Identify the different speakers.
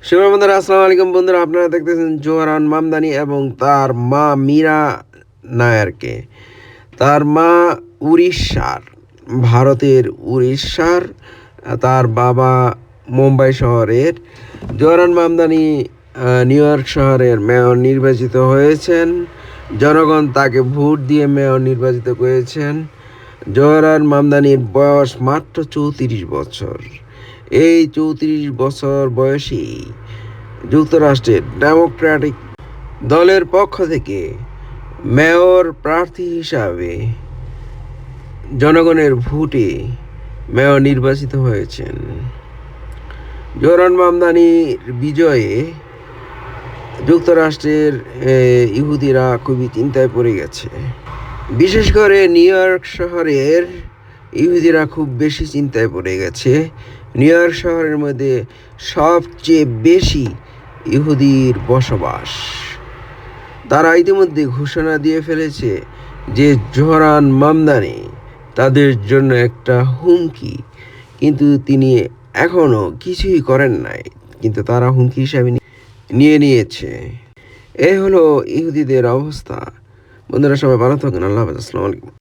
Speaker 1: সুপ্রিয় বন্ধুরা, আসসালামু আলাইকুম। বন্ধুরা, আপনারা দেখতেছেন জোহরান মামদানি এবং তার মা মীরা নায়ারকে। তার মা উড়িষ্যার, ভারতের উড়িষ্যার, তার বাবা মুম্বাই শহরের। জোহরান মামদানি নিউ ইয়র্ক শহরের মেয়র নির্বাচিত হয়েছেন। জনগণ তাকে ভোট দিয়ে মেয়র নির্বাচিত করেছেন। জোহরান মামদানির বয়স মাত্র 34 বছর। এই 34 বছর বয়সী যুক্তরাষ্ট্রের ডেমোক্র্যাটিক দলের পক্ষ থেকে মেয়র প্রার্থী হিসাবে জনগণের ভোটে মেয়র নির্বাচিত হয়েছেন। জোহরান মামদানির বিজয়ে যুক্তরাষ্ট্রের ইহুদিরা খুবই চিন্তায় পড়ে গেছে। বিশেষ করে নিউ ইয়র্ক শহরের ইহুদিরা খুব বেশি চিন্তায় পড়ে গেছে। নিউ ইয়র্ক শহরের মধ্যে সবচেয়ে বেশি ইহুদির বসবাস। তারা ইতিমধ্যে ঘোষণা দিয়ে ফেলেছে যে জোহরান মামদানি তাদের জন্য একটা হুমকি, কিন্তু তিনি এখনও কিছুই করেন নাই, কিন্তু তারা হুমকি হিসাবে নিয়ে নিয়েছে। এই হলো ইহুদিদের অবস্থা। বন্ধুরা, সবাই ভালো থাকুন। আল্লাহ হাফেজ। আসসালামু আলাইকুম।